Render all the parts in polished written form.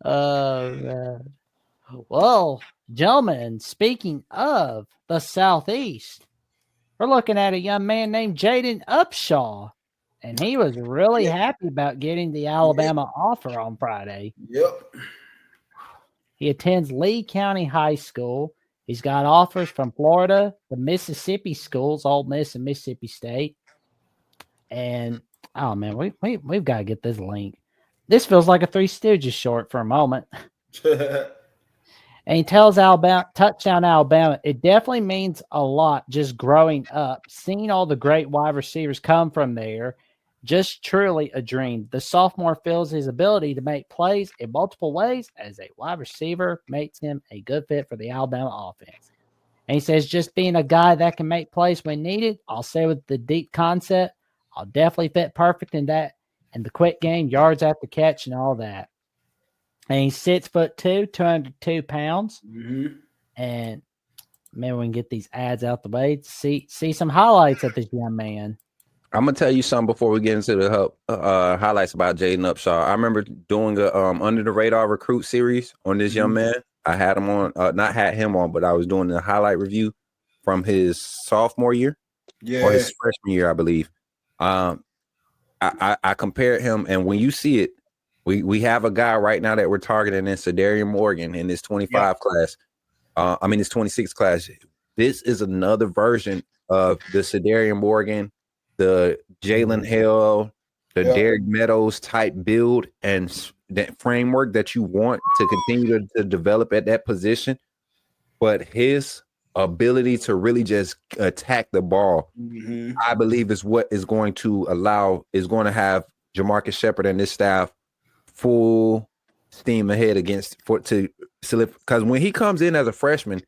Man. Well, gentlemen, speaking of the Southeast, we're looking at a young man named Jaden Upshaw, and he was really Yeah. happy about getting the Yeah. Alabama offer on Friday. Yep. He attends Lee County High School. He's got offers from Florida, the Mississippi schools, Ole Miss and Mississippi State. And oh man, we've got to get this link. This feels like a Three Stooges short for a moment. And he tells Alabama, touchdown Alabama, it definitely means a lot just growing up, seeing all the great wide receivers come from there. Just truly a dream. The sophomore feels his ability to make plays in multiple ways as a wide receiver makes him a good fit for the Alabama offense. And he says, just being a guy that can make plays when needed, I'll say with the deep concept, I'll definitely fit perfect in that. And the quick game, yards after catch, and all that. And he's 6'2", 202 pounds. Mm-hmm. And maybe we can get these ads out the way to see some highlights of this young man. I'm gonna tell you something before we get into the highlights about Jaden Upshaw. I remember doing a under the radar recruit series on this young man. I had him on, not had him on, but I was doing the highlight review from his sophomore year or his freshman year, I believe. I compared him, and when you see it, we have a guy right now that we're targeting in Sadarian Morgan in this 25 class. This 26 class. This is another version of the Sadarian Morgan, the Jalen Hill, the Derek Meadows type build and that framework that you want to continue to develop at that position. But his ability to really just attack the ball, I believe, is what is going to have Jamarcus Shepard and this staff full steam ahead because when he comes in as a freshman,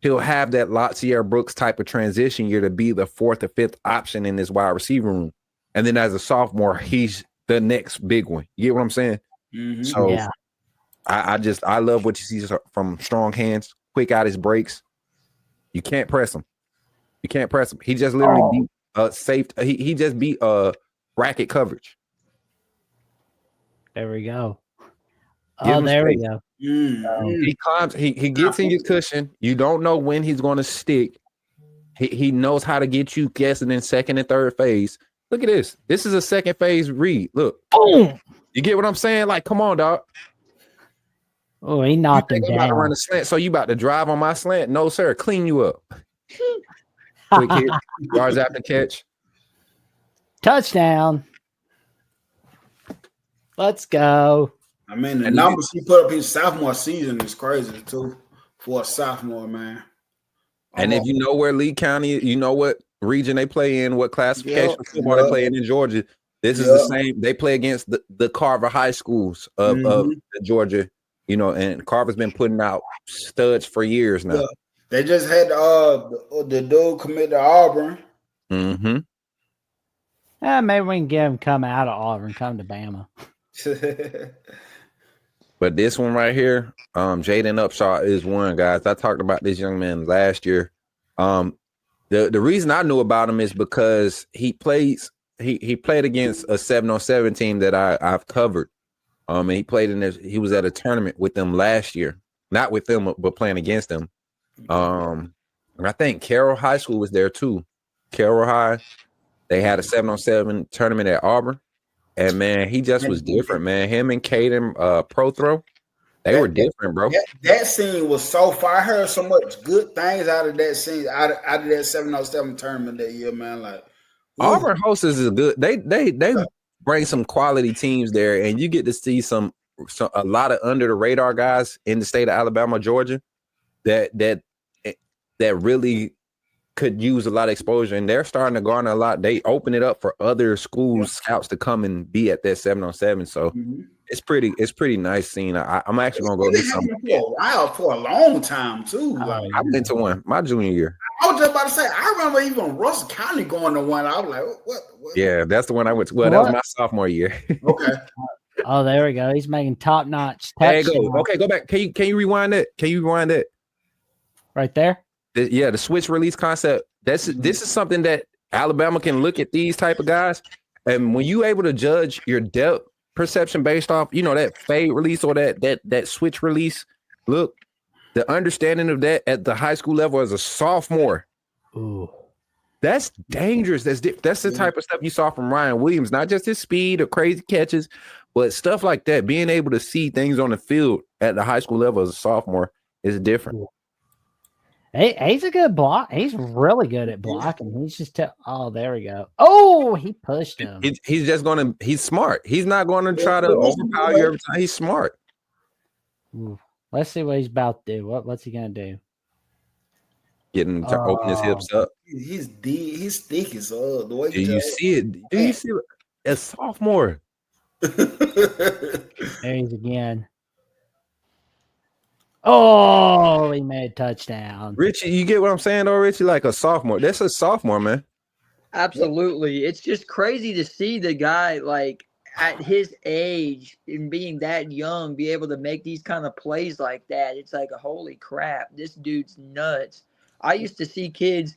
he'll have that Latsier Brooks type of transition year to be the fourth or fifth option in this wide receiver room. And then as a sophomore, he's the next big one. You get what I'm saying? So yeah. I love what you see from strong hands, quick out his breaks. You can't press him. He just literally beat safe. He just beat bracket coverage. There we go. There we go. He climbs. He gets in your cushion. You don't know when he's going to stick. He knows how to get you guessing in second and third phase. Look at this. This is a second phase read. Look. Boom. You get what I'm saying? Like, come on, dog. Oh, he knocked him down. About to run a slant, so you about to drive on my slant? No, sir. Clean you up. Quick hit. Yards after catch. Touchdown. Let's go. I mean, the numbers he put up his sophomore season is crazy, too, for a sophomore, man. And if you know where Lee County, you know what region they play in, what classification football they play in Georgia, this is the same. They play against the Carver high schools of Georgia, and Carver's been putting out studs for years now. Yeah. They just had the dude commit to Auburn. Mm-hmm. Maybe we can get him come out of Auburn, come to Bama. But this one right here, Jaden Upshaw is one, guys. I talked about this young man last year. The reason I knew about him is because he played against a 7-on-7 team that I've covered. And he played in this. He was at a tournament with them last year, not with them, but playing against them. And I think Carroll High School was there too. Carroll High, they had a 7-on-7 tournament at Auburn. And man, he just was different, man. Him and Caden Prothrow, they were different, bro. That scene was so far. I heard so much good things out of that scene, out of that 7-on-7 tournament that year, man. Like Auburn hosts is good. They bring some quality teams there, and you get to see a lot of under the radar guys in the state of Alabama, Georgia, that really could use a lot of exposure, and they're starting to garner a lot. They open it up for other schools, scouts to come and be at that 7-on-7. So it's pretty nice scene. I'm actually gonna go do something for a long time too. I've been to one my junior year. I was just about to say, I remember even Russell County going to one. I was like, what? Yeah, that's the one I went to. Well, that was my sophomore year. Okay. Oh, there we go. He's making top notch. There you go. Okay, go back. Can you rewind it? Right there. The switch release concept. This is something that Alabama can look at these type of guys, and when you able to judge your depth perception based off, that fade release or that switch release. Look, the understanding of that at the high school level as a sophomore. Ooh. That's dangerous. That's the type of stuff you saw from Ryan Williams, not just his speed or crazy catches, but stuff like that. Being able to see things on the field at the high school level as a sophomore is different. He's a good block. He's really good at blocking. He's just oh, there we go. Oh, he pushed him. He's just he's smart. He's not going to try to overpower you every time. He's smart. Ooh. Let's see what he's about to do. What's he gonna do? Getting to open his hips up. He's deep. He's thick as the way you see it? Do you see it? As sophomore? There he's again. Oh, he made a touchdown. Richie, you get what I'm saying, though, Richie? Like a sophomore. That's a sophomore, man. Absolutely. It's just crazy to see the guy, like, at his age and being that young, be able to make these kind of plays like that. It's like, holy crap, this dude's nuts. I used to see kids,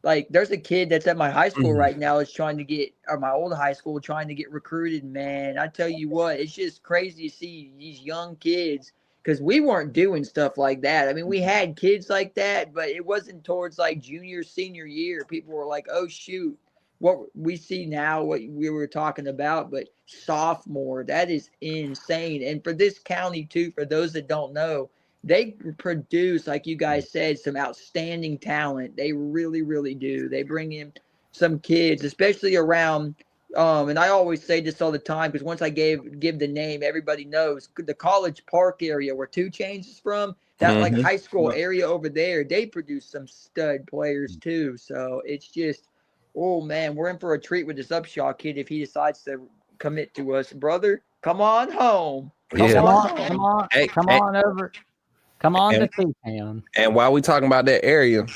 like, there's a kid that's at my high school right now is trying to get, or my old high school, trying to get recruited, man. I tell you what, it's just crazy to see these young kids. Because we weren't doing stuff like that. I mean, we had kids like that, but it wasn't towards like junior, senior year. People were like, oh, shoot, what we see now, what we were talking about. But sophomore, that is insane. And for this county, too, for those that don't know, they produce, like you guys said, some outstanding talent. They really, really do. They bring in some kids, especially around and I always say this all the time because once I give the name, everybody knows the College Park area where 2 Chainz is from, that like high school area over there, they produce some stud players too. So it's just, oh man, we're in for a treat with this Upshaw kid if he decides to commit to us, brother. Come on home. Come on over. Come on to T-Town. And while we talking about that area,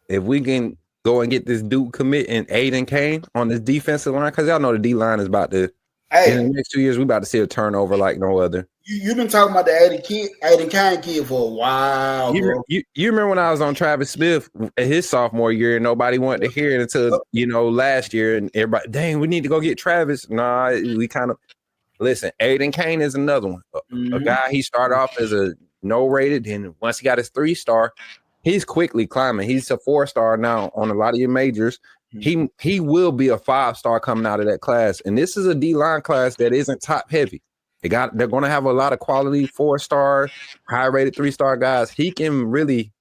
if we can go and get this dude commit and Jaden Kane on this defensive line, because y'all know the D line is about to. In the next 2 years, we about to see a turnover like no other. You've been talking about the Jaden Kane kid for a while. You remember when I was on Travis Smith his sophomore year and nobody wanted to hear it until last year and everybody, dang, we need to go get Travis. Nah, we kind of listen. Jaden Kane is another one. A guy he started off as a no rated, and once he got his 3-star. He's quickly climbing. He's a 4-star now on a lot of your majors. He will be a 5-star coming out of that class. And this is a D-line class that isn't top heavy. They're going to have a lot of quality 4-star, high-rated 3-star guys. He can really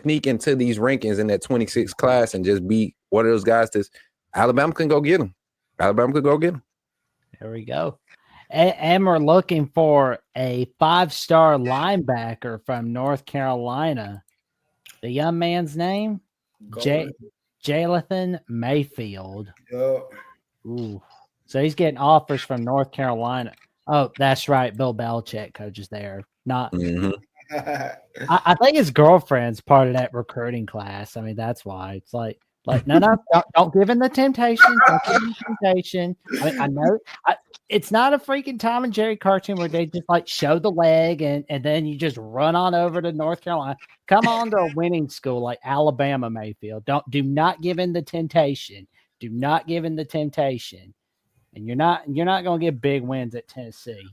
sneak into these rankings in that 26 class and just be one of those guys that Alabama can go get him. Alabama could go get him. There we go. And we're looking for a 5-star linebacker from North Carolina. The young man's name, Jalaythan Mayfield. Ooh. So he's getting offers from North Carolina. Oh, that's right. Bill Belichick coaches there. Not. I think his girlfriend's part of that recruiting class. I mean, that's why it's like no, don't give in the temptation. Don't give in the temptation. I mean, I know it's not a freaking Tom and Jerry cartoon where they just like show the leg and then you just run on over to North Carolina. Come on to a winning school like Alabama, Mayfield. Do not give in the temptation. Do not give in the temptation. And you're not going to get big wins at Tennessee,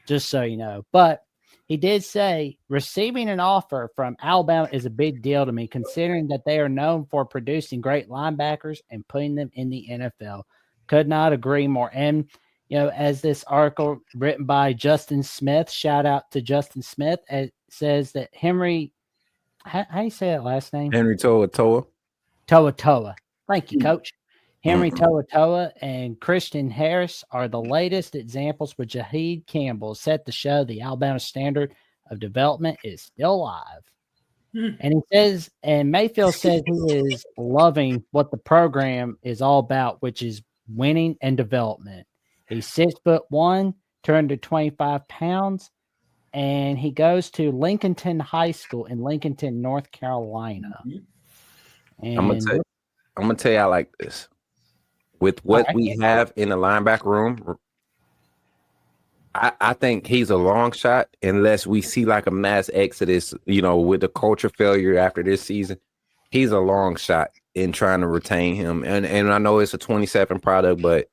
just so you know. But he did say receiving an offer from Alabama is a big deal to me, considering that they are known for producing great linebackers and putting them in the NFL. Could not agree more. And, as this article written by Justin Smith, shout out to Justin Smith, it says that Henry, how do you say that last name? Henry Toa. Thank you, Coach. Henry Toa and Christian Harris are the latest examples where Jaheed Campbell set to show the Alabama standard of development is still alive. And he says, and Mayfield says he is loving what the program is all about, which is winning and development. He's 6'1", turned to 25 pounds, and he goes to Lincolnton High School in Lincolnton, North Carolina. And I'm gonna tell y'all like this. With what we have in the linebacker room, I think he's a long shot unless we see like a mass exodus, with the culture failure after this season. He's a long shot in trying to retain him. And I know it's a 27 product, but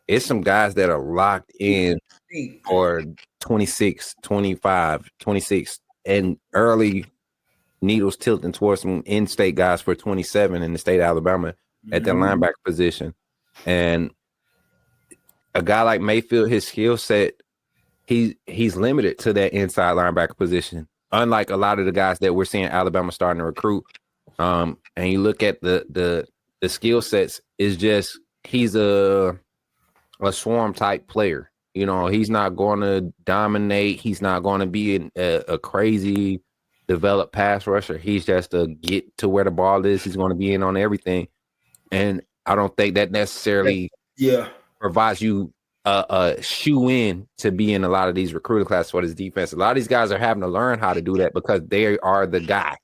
it's some guys that are locked in or 26, 25, 26, and early needles tilting towards some in-state guys for 27 in the state of Alabama at that linebacker position. And a guy like Mayfield, his skill set, he's limited to that inside linebacker position. Unlike a lot of the guys that we're seeing Alabama starting to recruit. And you look at the skill sets, is just he's a swarm type player. You know, he's not going to dominate. He's not going to be a crazy developed pass rusher. He's just to get to where the ball is. He's going to be in on everything. And I don't think that necessarily provides you a shoe in to be in a lot of these recruiting classes for this defense. A lot of these guys are having to learn how to do that because they are the guy,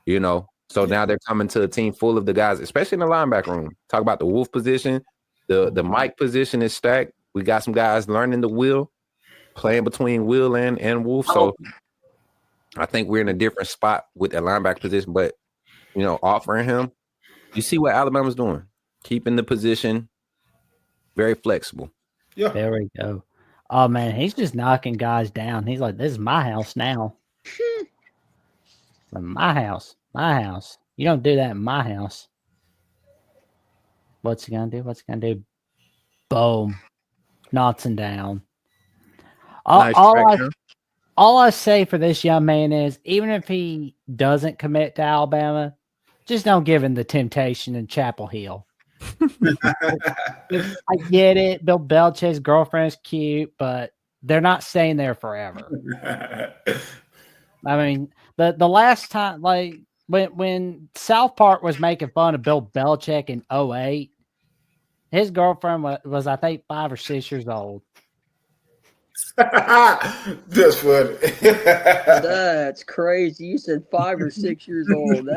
you know. So now they're coming to a team full of the guys, especially in the linebacker room. Talk about the Wolf position. The Mike position is stacked. We got some guys learning the Will, playing between Will and Wolf. So I think we're in a different spot with the linebacker position. But, you know, offering him, you see what Alabama's doing. Keeping the position very flexible. Yeah. There we go. Oh, man, he's just knocking guys down. He's like, this is my house now. My house. My house. You don't do that in my house. What's he going to do? What's he going to do? Boom. Knocks him down. All I say for this young man is, even if he doesn't commit to Alabama, just don't give him the temptation in Chapel Hill. I get it. Bill Belichick's girlfriend's cute, but they're not staying there forever. I mean, the last time, like when South Park was making fun of Bill Belichick in 2008, his girlfriend was I think 5 or 6 years old. That's funny. That's crazy. You said 5 or 6 years old.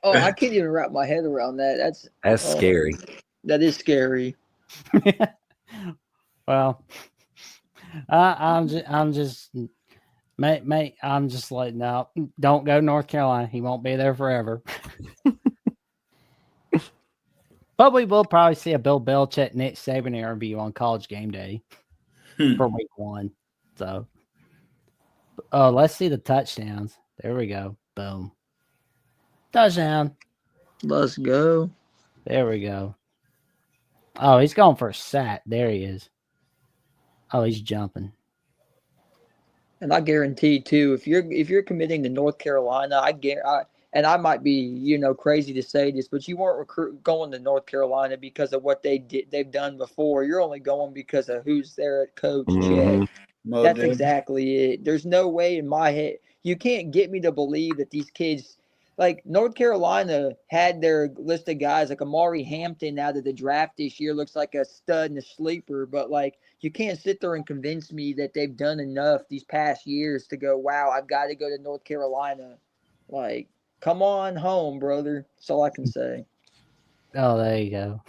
I can't even wrap my head around that. That's scary. That is scary. Well, I'm just mate. I'm just like, no, don't go to North Carolina. He won't be there forever. But we will probably see a Bill Belichick, Nick Saban interview on College Game Day for week 1. So, let's see the touchdowns. There we go. Boom. Touchdown. Let's go. There we go. Oh, he's going for a sack. There he is. Oh, he's jumping. And I guarantee too, if you're committing to North Carolina, and I might be, crazy to say this, but you weren't going to North Carolina because of what they've done before. You're only going because of who's there at coach. Check. That's exactly it. There's no way in my head. You can't get me to believe that these kids, like North Carolina had their list of guys, like Amari Hampton out of the draft this year looks like a stud and a sleeper, but like you can't sit there and convince me that they've done enough these past years to go, wow, I've got to go to North Carolina. Like, come on home, brother. That's all I can say. Oh, there you go.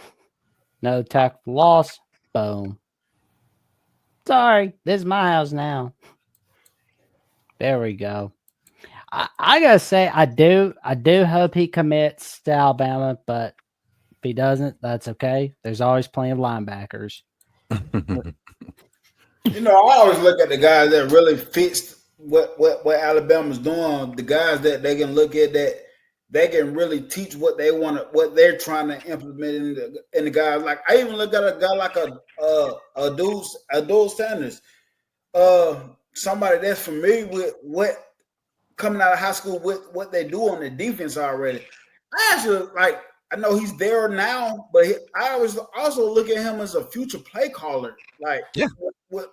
No tackle loss. Boom. Sorry, this is my house now. There we go. I gotta say, I do hope he commits to Alabama, but if he doesn't, that's okay. There's always plenty of linebackers. I always look at the guys that really fits what Alabama's doing. The guys that they can look at that they can really teach what they want, what they're trying to implement in the guys. Like I even look at a guy like a Dual Sanders, somebody that's familiar with what coming out of high school with what they do on the defense already. I actually I know he's there now, but I was also look at him as a future play caller, with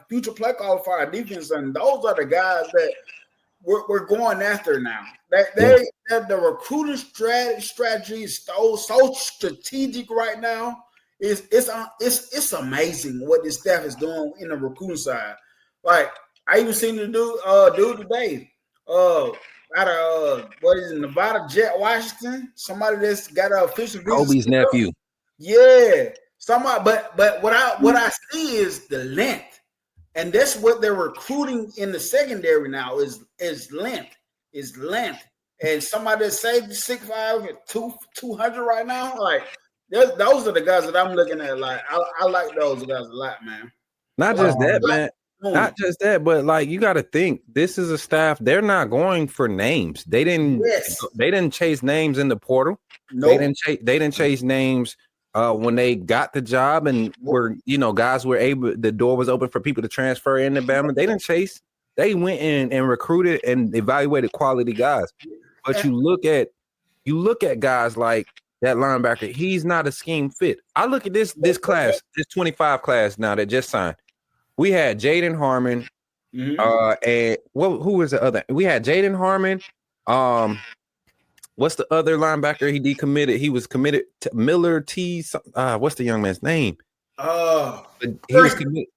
future play caller for our defense, and those are the guys that we're going after now. The recruiting strategy is so strategic right now. It's amazing what this staff is doing in the recruiting side. Like I even seen the dude today. Out of what is it, Nevada, Jet Washington? Somebody that's got an official visa. Kobe's nephew. Yeah, somebody. But what I see is the length, and that's what they're recruiting in the secondary now is length, And somebody that saved 6'5" and 200 right now, like those are the guys that I'm looking at. Like I like those guys a lot, man. Not just that, man. Not just that, but like you got to think this is a staff. They're not going for names. They didn't chase names in the portal. Nope. They didn't chase names when they got the job and were guys were able. The door was open for people to transfer into Bama. They didn't chase. They went in and recruited and evaluated quality guys. But you look at guys like that linebacker. He's not a scheme fit. I look at this class, this 25 class now that just signed. We had Jaden Harmon, and who was the other? We had Jaden Harmon. What's the other linebacker he decommitted? He was committed to Miller T. What's the young man's name? He was committed,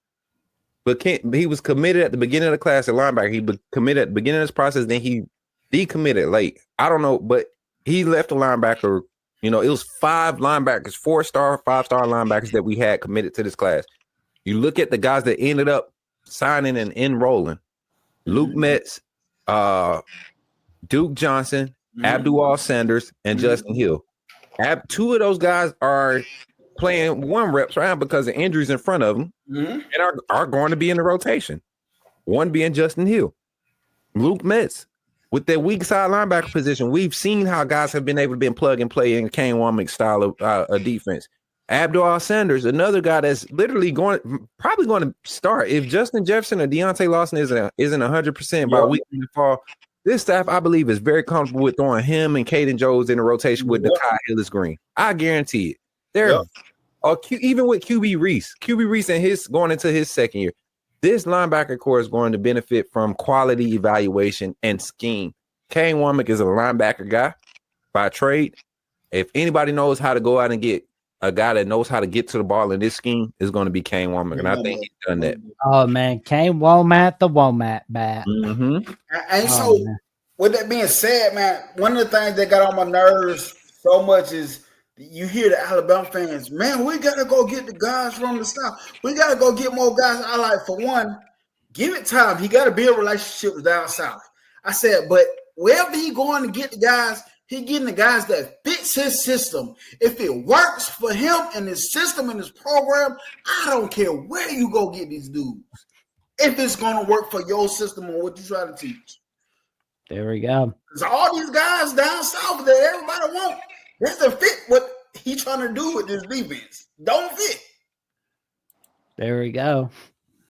but he was committed at the beginning of the class at linebacker. He committed at the beginning of this process, then he decommitted late. I don't know, but he left the linebacker. It was 5 linebackers, 4-star, 5-star linebackers that we had committed to this class. You look at the guys that ended up signing and enrolling: Luke Metz, Duke Johnson, Abdul Sanders, and Justin Hill. 2 of those guys are playing 1 reps right now because of injuries in front of them and are going to be in the rotation. One being Justin Hill. Luke Metz, with that weak side linebacker position, we've seen how guys have been able to be plug and play in Kane Womack style of defense. Abdul Sanders, another guy that's literally probably going to start. If Justin Jefferson or Deontay Lawson isn't 100% by week in the fall, this staff, I believe, is very comfortable with throwing him and Caden Jones in a rotation with Nakai Hillis Green. I guarantee it. They're even with QB Reese and his going into his second year. This linebacker core is going to benefit from quality evaluation and scheme. Kane Womack is a linebacker guy by trade. If anybody knows how to go out and get a guy that knows how to get to the ball in this scheme, is going to be Kane Womack, and I think he's done that. Oh man, Kane Womack, the Womack bat. And so, with that being said, man, one of the things that got on my nerves so much is you hear the Alabama fans, man, we got to go get the guys from the South. We got to go get more guys. I like, for one, give it time. He got to build relationships down South. I said, but wherever he going to get the guys, he getting the guys that fits his system. If it works for him and his system and his program, I don't care where you go get these dudes. If it's going to work for your system and what you try to teach. There we go. Because all these guys down south that everybody wants, doesn't fit what he's trying to do with this defense. Don't fit. There we go.